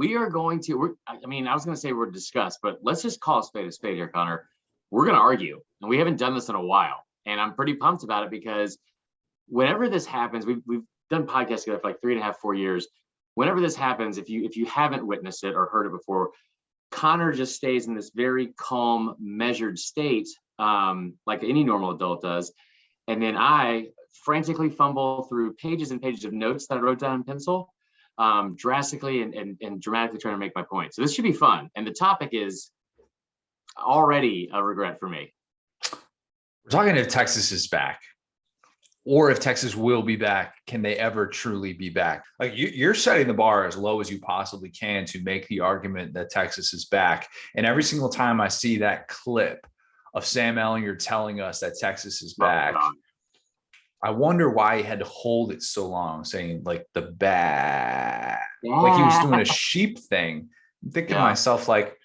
we are going to, I mean, I was going to say we're discussed, but let's just call a spade here, Connor. We're going to argue, and we haven't done this in a while. And I'm pretty pumped about it because whenever this happens, we've done podcasts together for like 3.5, 4 years. Whenever this happens, if you haven't witnessed it or heard it before, Connor just stays in this very calm, measured state, like any normal adult does. And then I frantically fumble through pages and pages of notes that I wrote down in pencil, drastically and dramatically trying to make my point. So this should be fun. And the topic is already a regret for me. We're talking if Texas is back, or if Texas will be back. Can they ever truly be back? Like you're setting the bar as low as you possibly can to make the argument that Texas is back. And every single time I see that clip of Sam Ellinger telling us that Texas is back, I wonder why he had to hold it so long, saying like the back, like he was doing a sheep thing. I'm thinking to myself, like,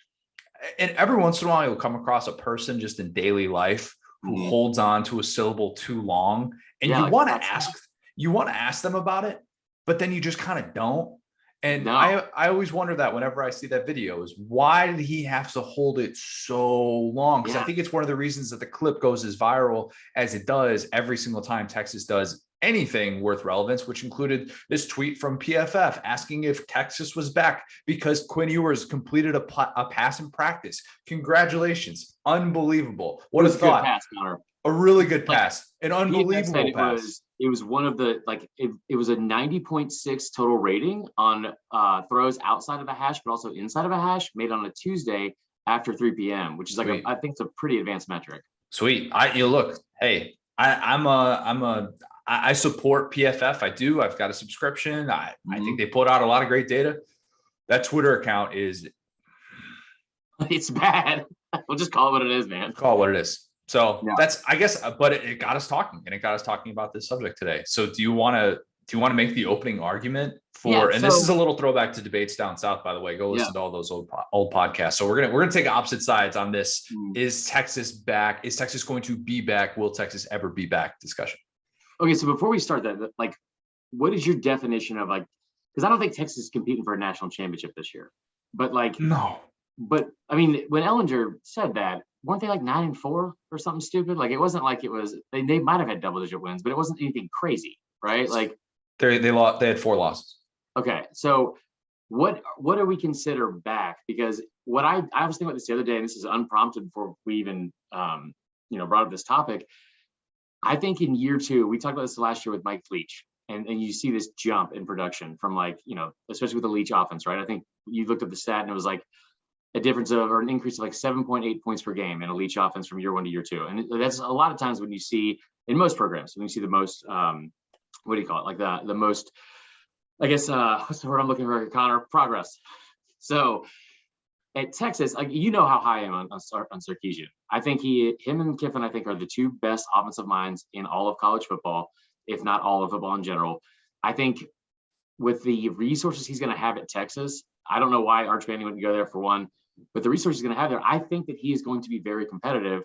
and every once in a while you'll come across a person just in daily life who holds on to a syllable too long, and you want to ask them about it, but then you just kind of don't. And I always wonder that whenever I see that video, is why did he have to hold it so long? Because I think it's one of the reasons that the clip goes as viral as it does every single time Texas does anything worth relevance, which included this tweet from PFF asking if Texas was back because Quinn Ewers completed a pass in practice. Congratulations. Unbelievable. What a thought. Pass, a really good pass. An unbelievable pass. It was one of the, like, it was a 90.6 total rating on throws outside of a hash, but also inside of a hash, made on a Tuesday after 3 p.m., which is like, I think it's a pretty advanced metric. Sweet. Look, hey, I support PFF. I do. I've got a subscription. I think they put out a lot of great data. That Twitter account it's bad. We'll just call it what it is, man. Call it what it is. So that's, I guess, but it got us talking, and it got us talking about this subject today. So do you want to make the opening argument for, and this is a little throwback to debates down south, by the way, go listen to all those old podcasts. So we're going to take opposite sides on this. Is Texas back? Is Texas going to be back? Will Texas ever be back? Discussion. Okay. So before we start that, like, what is your definition of, like, because I don't think Texas is competing for a national championship this year, but like, no, but I mean, when Ellinger said that, weren't they like 9-4 or something stupid? Like, it wasn't like it was, they might have had double-digit wins, but it wasn't anything crazy, right? Like they had 4 losses. Okay, so what do we consider back? Because what I was thinking about this the other day, and this is unprompted before we even brought up this topic. I think in year 2, we talked about this last year with Mike Leach, and you see this jump in production from, like, especially with the Leach offense, right? I think you looked at the stat and it was like a difference of, or an increase of like 7.8 points per game in a Leach offense from year 1 to year 2. And that's a lot of times when you see in most programs, when you see the most, what do you call it? Like the most, I guess, what's the word I'm looking for, Connor? Progress. So at Texas, like, how high I am on Sarkisian. I think him and Kiffin, I think, are the 2 best offensive minds in all of college football, if not all of football in general. I think with the resources he's going to have at Texas, I don't know why Arch Manning wouldn't go there for one, but the resources he's going to have there, I think that he is going to be very competitive.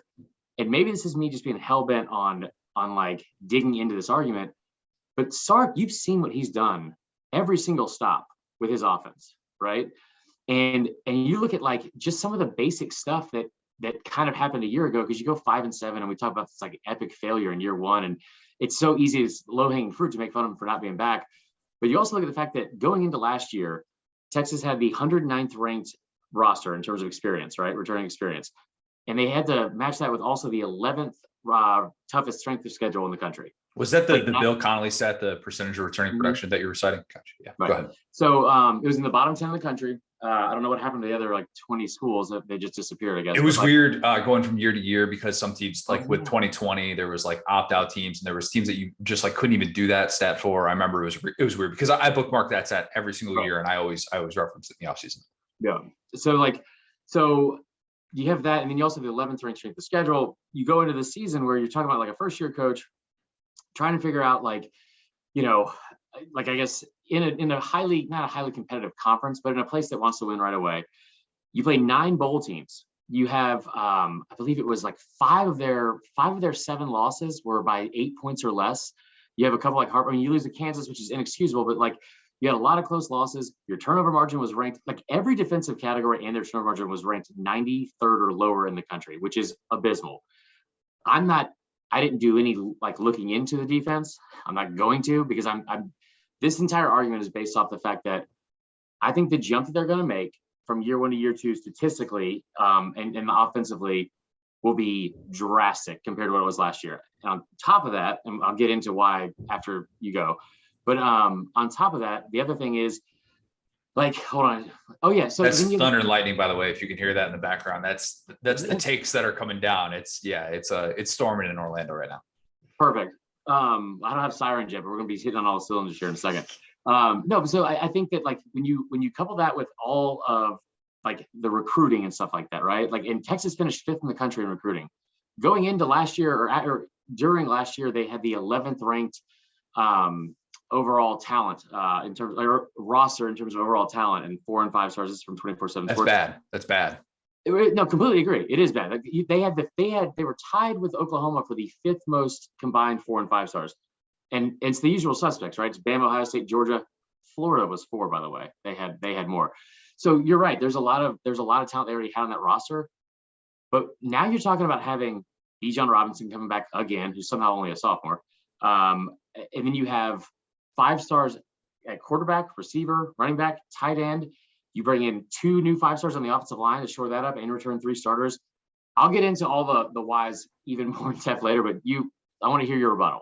And maybe this is me just being hell-bent on like digging into this argument, but Sark, you've seen what he's done every single stop with his offense, right? And you look at, like, just some of the basic stuff that kind of happened a year ago, because you go 5-7 and we talk about this like epic failure in year 1, and it's so easy, it's low-hanging fruit to make fun of him for not being back. But you also look at the fact that going into last year, Texas had the 109th ranked roster in terms of experience, right? Returning experience. And they had to match that with also the 11th toughest strength of schedule in the country. Was that the Bill Connolly set, the percentage of returning production that you were citing? Gotcha. Yeah, right. Go ahead. So it was in the bottom 10 of the country. I don't know what happened to the other like 20 schools. They just disappeared, I guess. It was weird going from year to year, because some teams, like with 2020, there was like opt-out teams, and there was teams that you just like couldn't even do that stat for. I remember it was weird because I bookmarked that stat every single year, and I always reference it in the offseason. Yeah. So you have that, and then you also have the 11th ranked strength of schedule. You go into the season where you're talking about like a first year coach trying to figure out, like, like, I guess in a highly, not a highly competitive conference, but in a place that wants to win right away. You play 9 bowl teams. You have, I believe it was like 5 of their 7 losses were by 8 points or less. You have a couple like you lose to Kansas, which is inexcusable, but like You had a lot of close losses. Your turnover margin was ranked, like every defensive category and their turnover margin was ranked 93rd or lower in the country, which is abysmal. I didn't do any like looking into the defense. I'm not going to, because this entire argument is based off the fact that I think the jump that they're going to make from year 1 to year 2 statistically and offensively will be drastic compared to what it was last year. And on top of that, and I'll get into why after you go, but on top of that, the other thing is, like, hold on. Oh yeah. So that's thunder and lightning, by the way, if you can hear that in the background. That's the takes that are coming down. It's storming in Orlando right now. Perfect. I don't have sirens yet, but we're gonna be hitting on all the cylinders here in a second. No, so I think that like when you couple that with all of like the recruiting and stuff like that, right? Like, and Texas finished 5th in the country in recruiting. Going into last year or during last year, they had the 11th ranked overall talent in terms of roster in terms of overall talent, and 4 and 5 stars. This is from 24/7 That's Sports. bad. That's bad. No, completely agree. It is bad. Like they were tied with Oklahoma for the 5th most combined 4 and 5 stars, and it's the usual suspects, right? It's Bama, Ohio State, Georgia, Florida was 4, by the way. They had more. So you're right. There's a lot of talent they already had on that roster, but now you're talking about having Bijan Robinson coming back again, who's somehow only a sophomore, and then you have 5 stars at quarterback, receiver, running back, tight end. You bring in 2 new 5 stars on the offensive line to shore that up and return 3 starters. I'll get into all the whys even more in depth later, but I want to hear your rebuttal.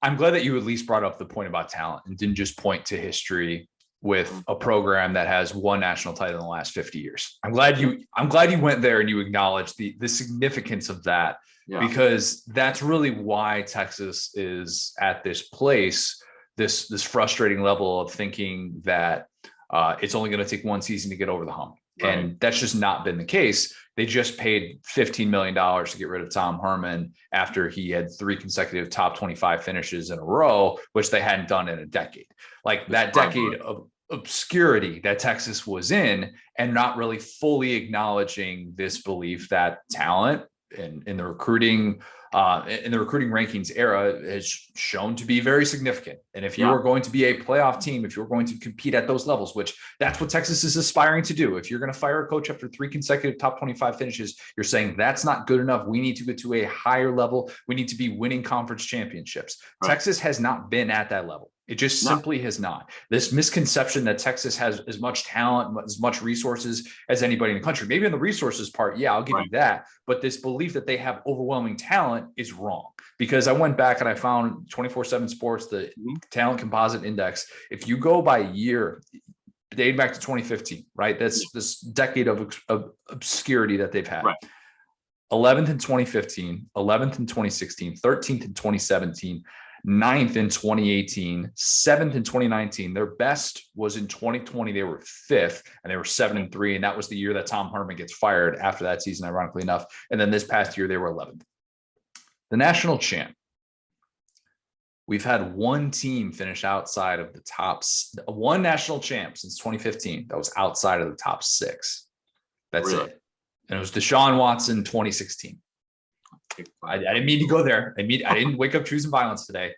I'm glad that you at least brought up the point about talent and didn't just point to history with a program that has 1 national title in the last 50 years. I'm glad you went there and you acknowledged the significance of that, because that's really why Texas is at this place, this frustrating level of thinking that it's only going to take 1 season to get over the hump. Right. And that's just not been the case. They just paid $15 million to get rid of Tom Herman after he had 3 consecutive top 25 finishes in a row, which they hadn't done in a decade. Like that decade of obscurity that Texas was in, and not really fully acknowledging this belief that talent in the recruiting rankings era has shown to be very significant. And if you are going to be a playoff team, if you're going to compete at those levels, which that's what Texas is aspiring to do. If you're going to fire a coach after 3 consecutive top 25 finishes, you're saying that's not good enough. We need to get to a higher level. We need to be winning conference championships. Right. Texas has not been at that level. It just simply has not. This misconception that Texas has as much talent, as much resources as anybody in the country. Maybe on the resources part, I'll give you that. But this belief that they have overwhelming talent is wrong. Because I went back and I found 24/7 Sports, the talent composite index. If you go by year, dating back to 2015, right? That's this decade of obscurity that they've had. Right. 11th in 2015, 11th in 2016, 13th in 2017. 9th in 2018, 7th in 2019. Their best was in 2020. They were 5th and they were 7-3. And that was the year that Tom Herman gets fired after that season, ironically enough. And then this past year, they were 11th. The national champ. We've had 1 team finish outside of the tops, 1 national champ since 2015 that was outside of the top 6. That's it. And it was Deshaun Watson 2016. I didn't mean to go there. I didn't wake up choosing violence today,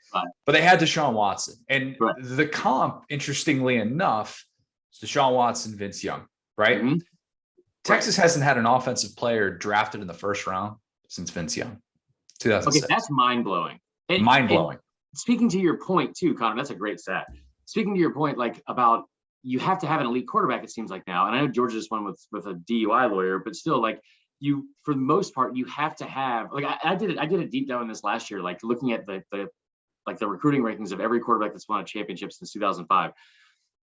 but they had Deshaun Watson. And the comp, interestingly enough, is Deshaun Watson, Vince Young, right? Mm-hmm. Texas hasn't had an offensive player drafted in the 1st round since Vince Young, 2006. Okay, that's mind-blowing. Mind-blowing. Speaking to your point too, Connor, that's a great stat. Speaking to your point, like about you have to have an elite quarterback, it seems like now. And I know Georgia just won with a DUI lawyer, but still, like, you, for the most part, you have to have, like, I did a deep dive on this last year, like looking at the recruiting rankings of every quarterback that's won a championship since 2005.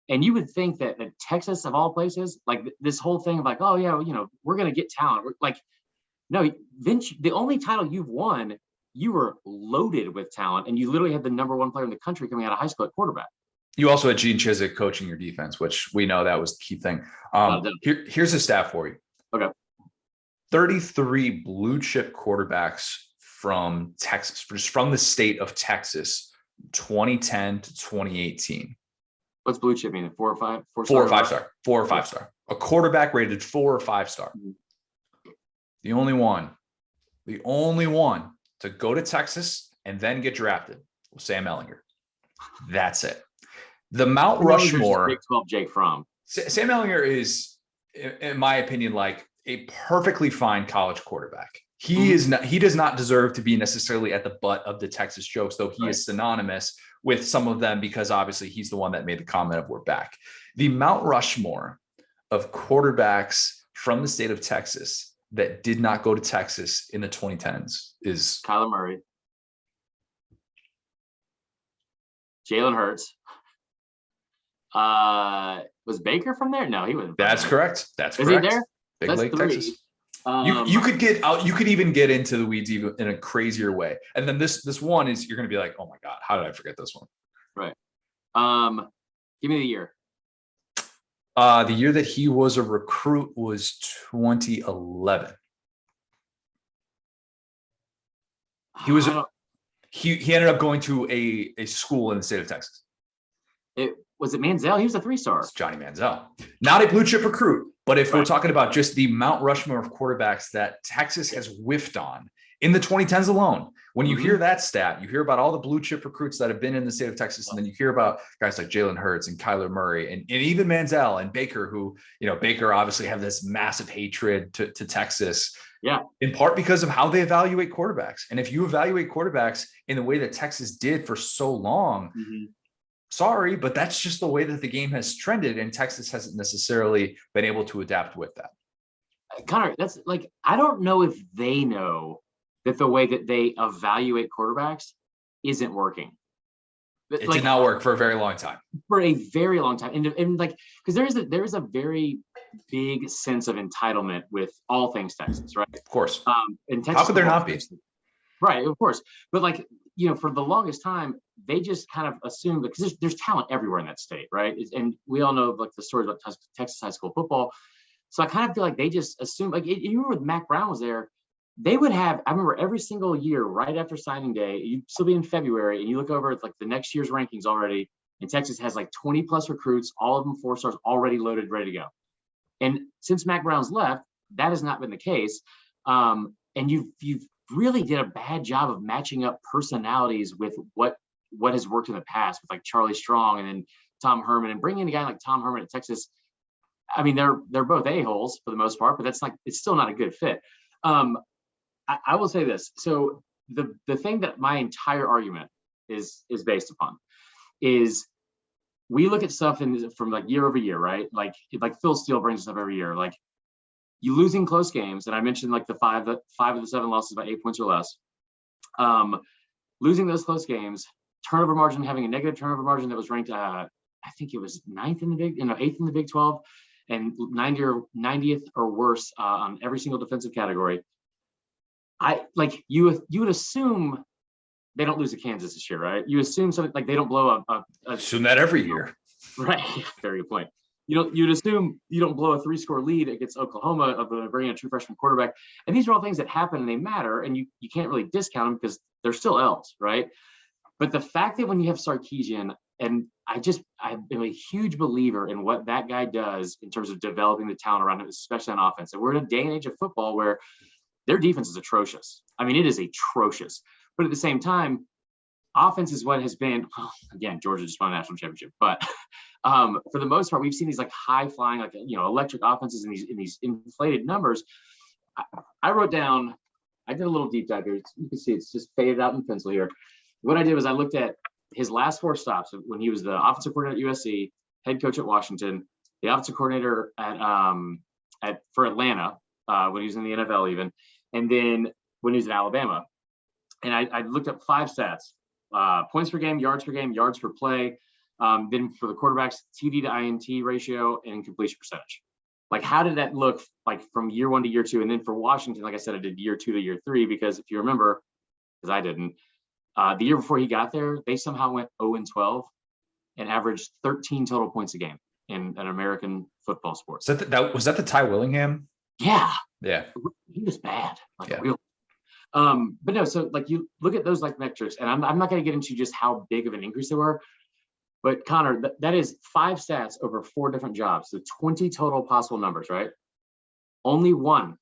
And you would think that Texas, of all places, like this whole thing of like, oh yeah, we're going to get talent. Like, no, Vince, the only title you've won, you were loaded with talent, and you literally had the #1 player in the country coming out of high school at quarterback. You also had Gene Chizik coaching your defense, which we know that was the key thing. Here's a stat for you. Okay. 33 blue chip quarterbacks from Texas, just from the state of Texas, 2010 to 2018. What's blue chip mean? 4 or 5? 4 or 5 star. 4 or 5 star. A quarterback rated 4 or 5 star. Mm-hmm. The only one to go to Texas and then get drafted was Sam Ellinger. That's it. The Mount Rushmore. Big 12 Jake Fromm. Sam Ellinger is, in my opinion, like a perfectly fine college quarterback. He is not. He does not deserve to be necessarily at the butt of the Texas jokes, though he is synonymous with some of them because obviously he's the one that made the comment of "we're back." The Mount Rushmore of quarterbacks from the state of Texas that did not go to Texas in the 2010s is Kyler Murray, Jalen Hurts. Was Baker from there? No, he wasn't. That's correct. That's correct. Is he there? Big That's Lake, 3. Texas. You could get out. You could even get into the weeds even in a crazier way. And then this one is you're going to be like, oh my God, how did I forget this one? Right. Give me the year. The year that he was a recruit was 2011. He was he ended up going to a school in the state of Texas. Was it Manziel? He was a 3-star. It's Johnny Manziel. Not a blue chip recruit, but if we're talking about just the Mount Rushmore of quarterbacks that Texas has whiffed on in the 2010s alone, when you hear that stat, you hear about all the blue chip recruits that have been in the state of Texas, and then you hear about guys like Jalen Hurts and Kyler Murray and even Manziel and Baker, who, Baker obviously have this massive hatred to Texas. Yeah. In part because of how they evaluate quarterbacks. And if you evaluate quarterbacks in the way that Texas did for so long, sorry, but that's just the way that the game has trended, and Texas hasn't necessarily been able to adapt with that. Connor, that's like, I don't know if they know that the way that they evaluate quarterbacks isn't working. It did not work for a very long time. For a very long time. And like, because there is a very big sense of entitlement with all things Texas, right? Of course. And Texas, how could there not be? Right, of course. But like, for the longest time, they just kind of assumed, because there's talent everywhere in that state, right? And we all know like the stories about Texas high school football. So I kind of feel like they just assumed, like, you remember when Mac Brown was there, they would have, I remember every single year right after signing day, you'd still be in February, and you look over at like the next year's rankings already, and Texas has like 20 plus recruits, all of them 4-stars, already loaded, ready to go. And since Mac Brown's left, that has not been the case. And you've really did a bad job of matching up personalities with what has worked in the past with like Charlie Strong and then Tom Herman, and bringing in a guy like Tom Herman at Texas. I mean, they're both a-holes for the most part, but it's still not a good fit. I will say this. So the thing that my entire argument is based upon is we look at stuff from like year over year, right? Like Phil Steele brings us up every year. Like, you losing close games, and I mentioned like the five of the 7 losses by 8 points or less. Losing those close games, turnover margin, having a negative turnover margin that was ranked, I think it was 8th in the Big 12, and 90th or worse on every single defensive category. You would assume they don't lose to Kansas this year, right? You assume something like they don't blow assume that every year, right? Very good point. You'd assume you don't blow a 3-score lead against Oklahoma of bringing a true freshman quarterback. And these are all things that happen and they matter, and you can't really discount them because they're still L's, right? But the fact that when you have Sarkisian, and I've been a huge believer in what that guy does in terms of developing the talent around him, especially on offense. And we're in a day and age of football where their defense is atrocious. I mean, it is atrocious. But at the same time, offense is what has been, again, Georgia just won a national championship, but for the most part, we've seen these like high flying, like, electric offenses in these inflated numbers. I wrote down, I did a little deep dive here. You can see it's just faded out in pencil here. What I did was I looked at his last 4 stops when he was the offensive coordinator at USC, head coach at Washington, the offensive coordinator for Atlanta when he was in the NFL even, and then when he was in Alabama. And I looked up 5 stats. Points per game, yards per play. Then for the quarterbacks, TD to INT ratio and completion percentage. Like, how did that look like from year 1 to year 2? And then for Washington, like I said, I did year 2 to year 3, because if you remember, because I didn't, the year before he got there, they somehow went 0-12 and averaged 13 total points a game in an American football sport. So was that the Ty Willingham? Yeah. Yeah. He was bad. But no, so like you look at those like metrics, and I'm not going to get into just how big of an increase they were, but Connor, that is 5 stats over 4 different jobs. So 20 total possible numbers, right? Only one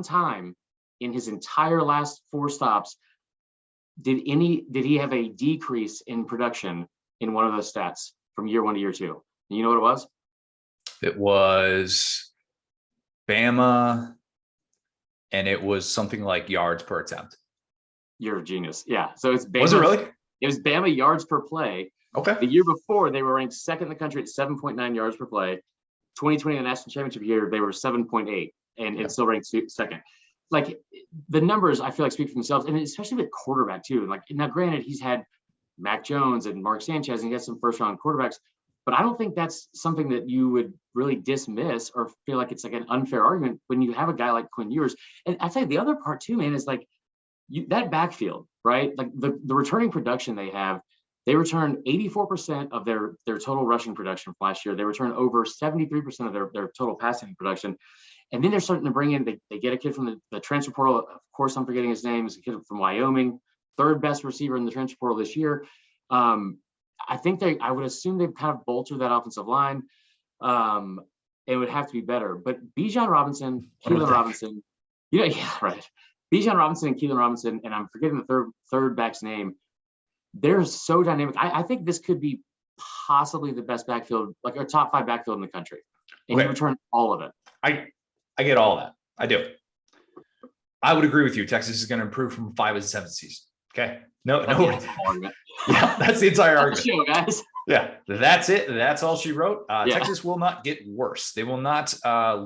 time in his entire last 4 stops did he have a decrease in production in one of those stats from year 1 to year 2. And you know what it was? It was Bama, and it was something like yards per attempt. You're a genius. Yeah. So it's Bama. Was it really? It was Bama yards per play. Okay. The year before, they were ranked second in the country at 7.9 yards per play. 2020, the national championship year, they were 7.8, and it's still ranked second. Like, the numbers, I feel like, speak for themselves, and especially with quarterback too. Like, now, granted, he's had Mac Jones and Mark Sanchez, and he got some first-round quarterbacks, but I don't think that's something that you would really dismiss or feel like it's like an unfair argument when you have a guy like Quinn Ewers. And I tell you, the other part too, man, is like that backfield, right? Like the returning production they have. They returned 84% of their total rushing production from last year. They returned over 73% of their total passing production. And then they're starting to bring in, they get a kid from the transfer portal. Of course, I'm forgetting his name. It's a kid from Wyoming, third best receiver in the transfer portal this year. I think I would assume they've kind of bolstered that offensive line. It would have to be better. But Bijan Robinson, Keelan Robinson, right. Bijan Robinson and Keelan Robinson, and I'm forgetting the third back's name. They're so dynamic. I think this could be possibly the best backfield, like a top 5 backfield in the country. And you return all of it. I get all that. I do. I would agree with you. Texas is going to improve from 5 as a 7th season. Okay. No. Yeah, that's the entire argument. Show, guys. Yeah, that's it. That's all she wrote. Texas will not get worse. They will not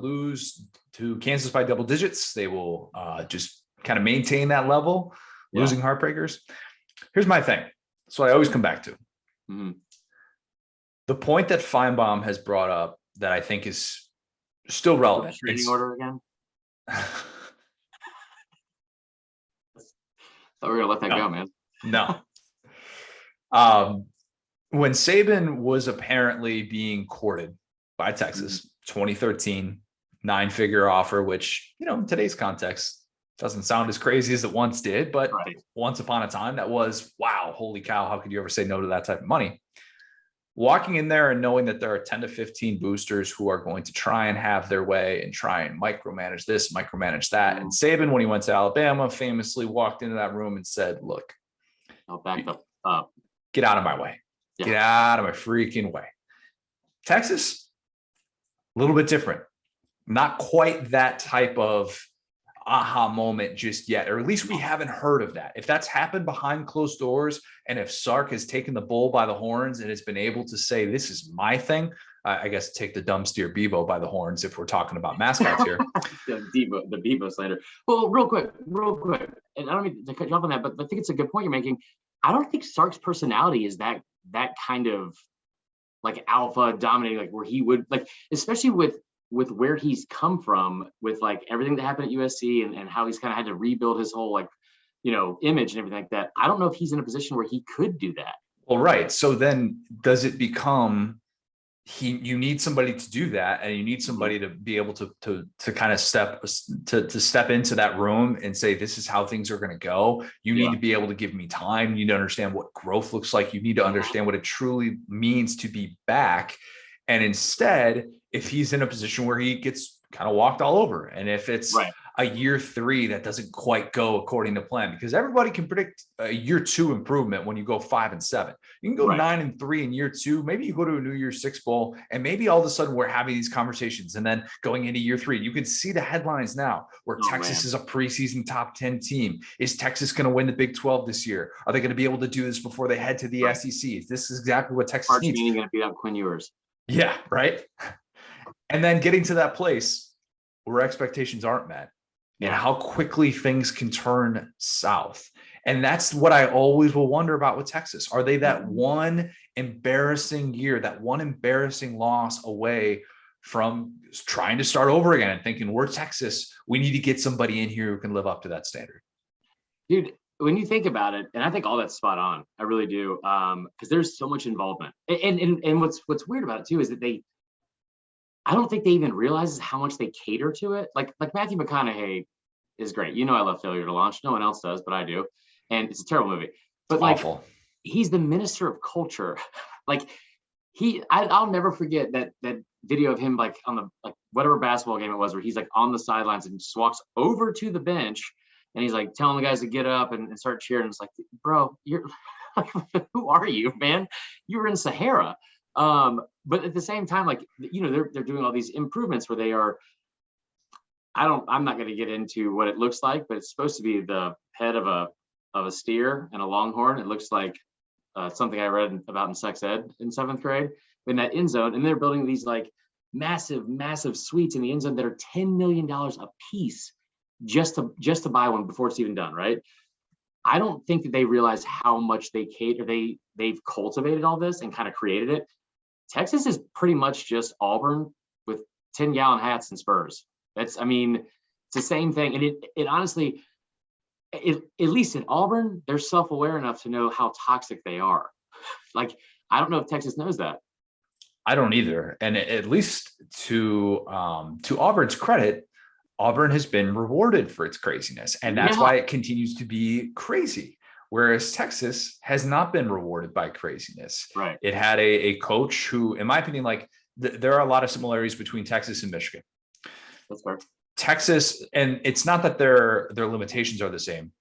lose to Kansas by double digits. They will just kind of maintain that level, losing heartbreakers. Here's my thing. That's what I always come back to. Mm-hmm. The point that Feinbaum has brought up that I think is still relevant. Training order again? Thought we were gonna let that go, man. No. When Saban was apparently being courted by Texas, 2013, 9-figure offer, which, in today's context doesn't sound as crazy as it once did, but once upon a time that was, wow, holy cow, how could you ever say no to that type of money? Walking in there and knowing that there are 10 to 15 boosters who are going to try and have their way and try and micromanage this, micromanage that. And Saban, when he went to Alabama, famously walked into that room and said, look, I'll back up. Get out of my way. Yeah. Get out of my freaking way. Texas, a little bit different. Not quite that type of aha moment just yet, or at least we haven't heard of that. If that's happened behind closed doors, and if Sark has taken the bull by the horns and has been able to say, this is my thing, I guess take the dumb steer Bebo by the horns if we're talking about mascots here. the Bebo slander. Well, real quick, and I don't mean to cut you off on that, but I think it's a good point you're making. I don't think Sark's personality is that kind of like alpha dominating, like where he would like, especially with where he's come from, with like everything that happened at USC and how he's kind of had to rebuild his whole image and everything like that. I don't know if he's in a position where he could do that. Well, right. So then does it become you need somebody to do that, and you need somebody to be able to kind of step into that room and say, this is how things are going to go. You need to be able to give me time. You need to understand what growth looks like. You need to understand what it truly means to be back. And instead, if he's in a position where he gets kind of walked all over, and if it's a year 3 that doesn't quite go according to plan, because everybody can predict a year 2 improvement when you go 5-7. You can go 9-3 in year 2. Maybe you go to a New Year's Six bowl, and maybe all of a sudden we're having these conversations. And then going into year 3, you can see the headlines now where Texas is a preseason top 10 team. Is Texas going to win the Big 12 this year? Are they going to be able to do this before they head to the SEC? This is exactly what Texas needs. Going to beat up Quinn Ewers. Yeah, right. And then getting to that place where expectations aren't met, and how quickly things can turn south. And that's what I always will wonder about with Texas. Are they that one embarrassing year, that one embarrassing loss away from trying to start over again and thinking, we're Texas, we need to get somebody in here who can live up to that standard? Dude, when you think about it, and I think all that's spot on, I really do, because there's so much involvement. And what's weird about it too is that I don't think they even realize how much they cater to it. Like Matthew McConaughey is great. I love Failure to Launch. No one else does, but I do. And it's a terrible movie. But awful. He's the minister of culture. I'll never forget that video of him on the whatever basketball game it was, where he's on the sidelines and just walks over to the bench and he's telling the guys to get up and start cheering. It's bro, you're Who are you, man? You're in Sahara. But at the same time, like, they're doing all these improvements where they are, I'm not going to get into what it looks like, but it's supposed to be the head of a steer and a longhorn. It looks like something I read about in sex ed in 7th grade in that end zone. And they're building these like massive suites in the end zone that are $10 million a piece just to buy one before it's even done, right? I don't think that they realize how much they've cultivated all this and kind of created it. Texas is pretty much just Auburn with 10-gallon hats and Spurs. It's the same thing. And it honestly, at least in Auburn, they're self-aware enough to know how toxic they are. Like, I don't know if Texas knows that. I don't either. And at least to Auburn's credit, Auburn has been rewarded for its craziness. And that's why it continues to be crazy. Whereas Texas has not been rewarded by craziness. Right. It had a coach who, in my opinion, like there are a lot of similarities between Texas and Michigan. That's fair. Texas, and it's not that their limitations are the same.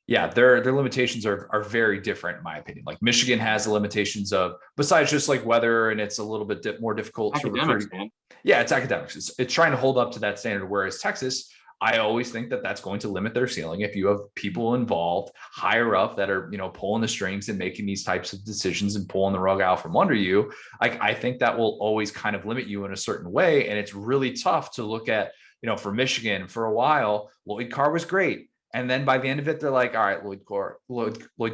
Yeah, their limitations are very different, in my opinion. Like Michigan has the limitations of, besides just like weather, and it's a little bit more difficult to recruit. Man. Yeah, it's academics. It's trying to hold up to that standard. Whereas Texas, I always think that that's going to limit their ceiling if you have people involved higher up that are, pulling the strings and making these types of decisions and pulling the rug out from under you. Like, I think that will always kind of limit you in a certain way. And it's really tough to look at, for Michigan for a while, Lloyd Carr was great. And then by the end of it, they're like, all right, Lloyd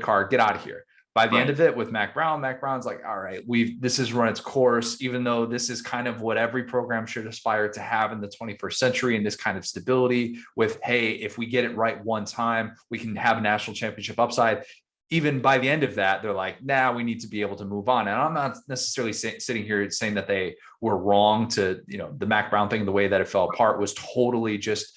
Carr, get out of here. By the end of it with Mac Brown's like, all right, this has run its course, even though this is kind of what every program should aspire to have in the 21st century, and this kind of stability with, hey, if we get it right one time, we can have a national championship upside. Even by the end of that, they're like, nah, we need to be able to move on. And I'm not necessarily sitting here saying that they were wrong to, the Mac Brown thing, the way that it fell apart was totally just,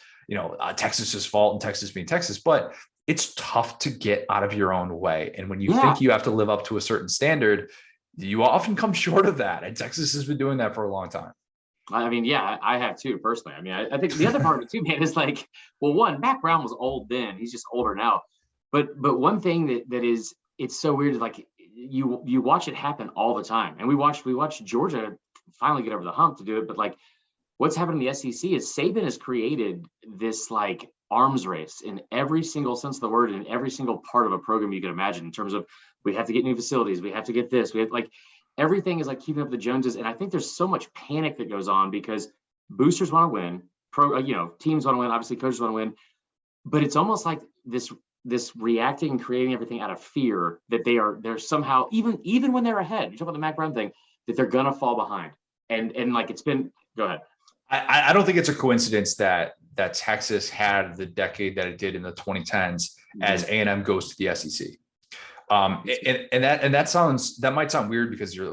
Texas's fault and Texas being Texas, but it's tough to get out of your own way. And when you think you have to live up to a certain standard, you often come short of that. And Texas has been doing that for a long time. I have too, personally. I think the other part of it too, man, is like, well, one, Mac Brown was old then. He's just older now. But one thing that is, it's so weird, like you watch it happen all the time. And we watched Georgia finally get over the hump to do it. But like what's happened in the SEC is Saban has created this like arms race in every single sense of the word, in every single part of a program you can imagine, in terms of we have to get new facilities, we have to get this, we have like everything is like keeping up the Joneses. And I think there's so much panic that goes on because boosters want to win, teams want to win, obviously coaches want to win, but it's almost like this reacting and creating everything out of fear that they're somehow, even when they're ahead, you talk about the Mac Brown thing, that they're gonna fall behind. And like it's been, go ahead. I don't think it's a coincidence that Texas had the decade that it did in the 2010s as A&M goes to the SEC. That might sound weird because you're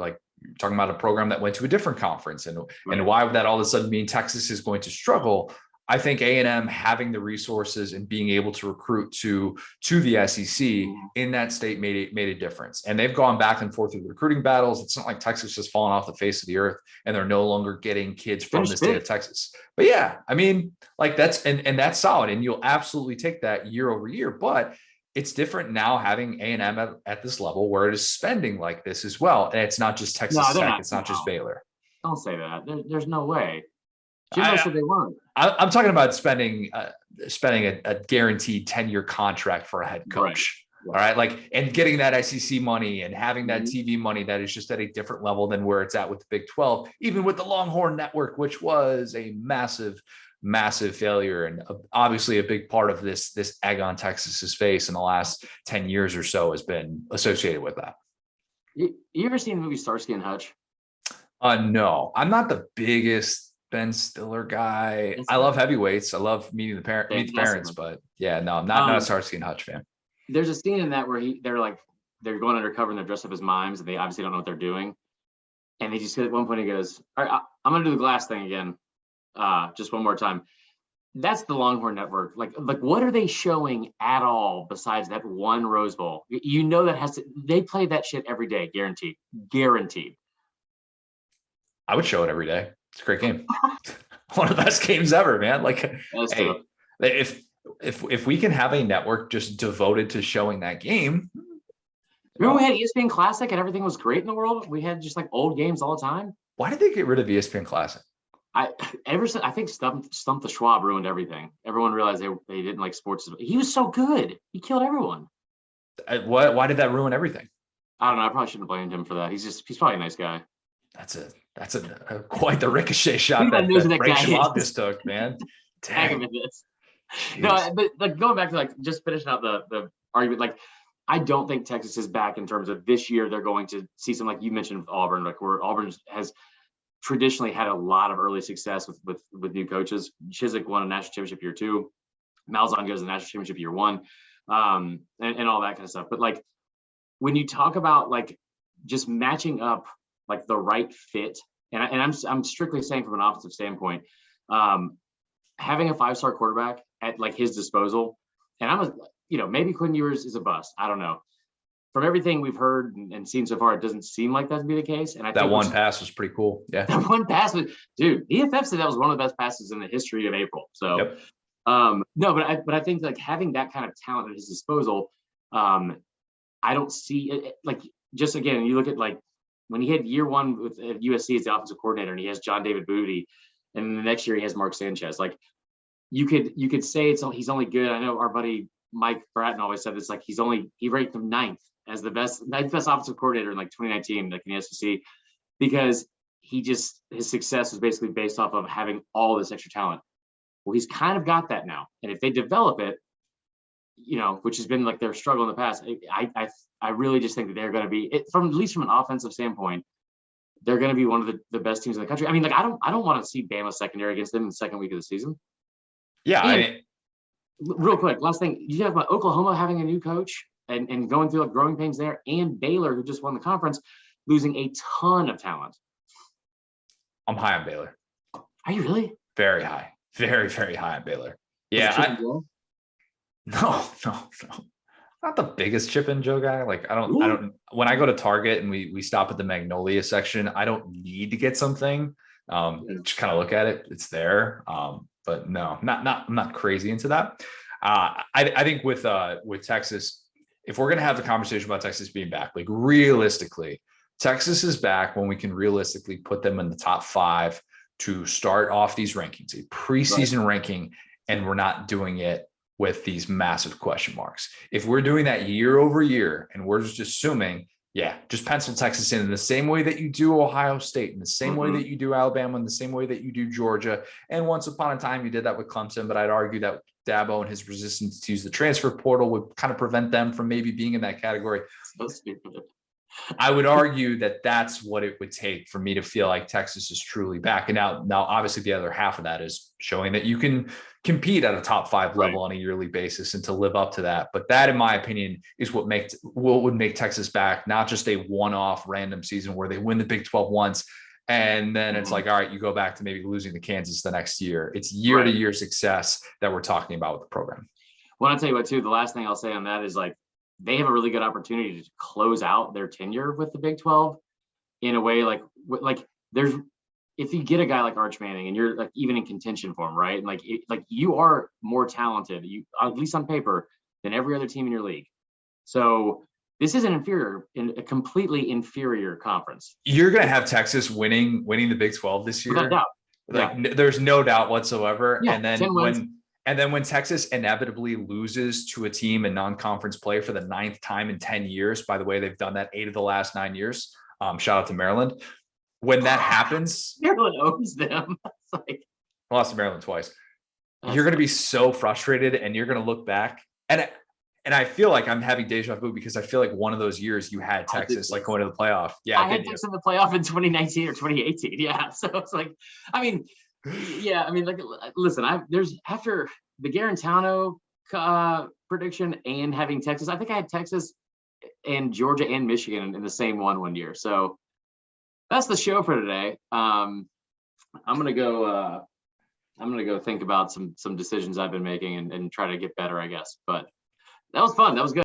talking about a program that went to a different conference and why would that all of a sudden mean Texas is going to struggle? I think A&M having the resources and being able to recruit to the SEC in that state made a difference. And they've gone back and forth with recruiting battles. It's not like Texas has fallen off the face of the earth and they're no longer getting kids from the state of Texas. But yeah, that's solid. And you'll absolutely take that year over year. But it's different now having A&M at this level where it is spending like this as well. And it's not just Texas Tech. It's not just Baylor. Don't say that. There's no way. Jimbo said they weren't. I'm talking about spending a guaranteed 10-year contract for a head coach. Right. All right. And getting that SEC money and having that TV money that is just at a different level than where it's at with the Big 12, even with the Longhorn Network, which was a massive failure. And obviously a big part of this egg on Texas's face in the last 10 years or so has been associated with that. You ever seen the movie Starsky and Hutch? No, I'm not the biggest Ben Stiller guy. I love heavyweights. I love meet the parents, but yeah, no, I'm not a Starsky and Hutch fan. There's a scene in that where they're going undercover and they're dressed up as mimes and they obviously don't know what they're doing. And he just at one point he goes, all right, I'm gonna do the glass thing again. Just one more time. That's the Longhorn Network. Like what are they showing at all besides that one Rose Bowl? They play that shit every day, guaranteed. I would show it every day. It's a great game. One of the best games ever, man. Hey, if we can have a network just devoted to showing that game, Remember we had ESPN Classic and everything was great in the world? We had just like old games all the time. Why did they get rid of ESPN Classic? I think Stump the Schwab ruined everything. Everyone realized they didn't like sports. He was so good. He killed everyone. Why did that ruin everything? I don't know. I probably shouldn't have blamed him for that. He's probably a nice guy. That's a quite the ricochet shot that Frank Schwab just took, man. Tag him in this. No, but like going back to like just finishing out the argument, like I don't think Texas is back in terms of this year. They're going to see some, like you mentioned with Auburn, like where Auburn has traditionally had a lot of early success with new coaches. Chiswick won a national championship year 2. Malzahn goes to the national championship year 1, and all that kind of stuff. But like when you talk about like just matching up like the right fit, and I'm strictly saying from an offensive standpoint, having a 5-star quarterback at like his disposal, and maybe Quinn Ewers is a bust. I don't know. From everything we've heard and seen so far, it doesn't seem like that to be the case. And I think that one pass was pretty cool. Yeah, that one pass was, dude. EFF said that was one of the best passes in the history of April. So, yep. No, but I think like having that kind of talent at his disposal, I don't see it. Like just again, you look at like when he had year 1 with USC as the offensive coordinator, and he has John David Booty, and then the next year he has Mark Sanchez. Like you could say he's only good. I know our buddy Mike Bratton always said this. Like he ranked him 9th as the ninth best offensive coordinator in like 2019, like in the SEC, because his success was basically based off of having all this extra talent. Well, he's kind of got that now, and if they develop it, which has been like their struggle in the past, I really just think that they're going to be, at least from an offensive standpoint, they're going to be one of the best teams in the country. I mean, like I don't want to see Bama secondary against them in the second week of the season. Yeah. Real quick, last thing, you have about Oklahoma having a new coach and going through like growing pains there, and Baylor, who just won the conference, losing a ton of talent. I'm high on Baylor. Are you really? Very high. Very, very high on Baylor. Yeah. No. Not the biggest chip and Joe guy. Like I don't, when I go to Target and we stop at the Magnolia section, I don't need to get something. Just kind of look at it. It's there. But no, I'm not crazy into that. I think with Texas, if we're going to have the conversation about Texas being back, like realistically, Texas is back when we can realistically put them in the top 5 to start off these rankings, a preseason ranking, and we're not doing it with these massive question marks. If we're doing that year over year and we're just assuming, just pencil Texas in the same way that you do Ohio State, in the same way that you do Alabama, in the same way that you do Georgia. And once upon a time, you did that with Clemson, but I'd argue that Dabo and his resistance to use the transfer portal would kind of prevent them from maybe being in that category. I would argue that that's what it would take for me to feel like Texas is truly back. And now obviously the other half of that is showing that you can compete at a top 5 level on a yearly basis and to live up to that. But that, in my opinion, is what would make Texas back, not just a one-off random season where they win the Big 12 once and then it's like, all right, you go back to maybe losing to Kansas the next year. It's year-to-year success that we're talking about with the program. Well, I'll tell you what, too, the last thing I'll say on that is like, they have a really good opportunity to close out their tenure with the Big 12 in a way like if you get a guy like Arch Manning and you're like even in contention for him, right? And like you are more talented, at least on paper, than every other team in your league. So this is a completely inferior conference. You're going to have Texas winning the Big 12 this year. Without doubt. Like there's no doubt whatsoever. Yeah, and then when Texas inevitably loses to a team in non-conference play for the 9th time in 10 years, by the way, they've done that 8 of the last 9 years. Shout out to Maryland. When that happens, Maryland owns them. Lost to Maryland twice. You're going to be so frustrated, and you're going to look back. And I feel like I'm having deja vu because I feel like one of those years you had Texas like going to the playoff. Yeah, I had Texas in the playoff in 2019 or 2018. Yeah, so it's like, I mean, like, listen, there's after the Garantano prediction and having Texas, I think I had Texas and Georgia and Michigan in the same one year. So that's the show for today. I'm gonna go think about some decisions I've been making and try to get better, I guess. But that was fun. That was good.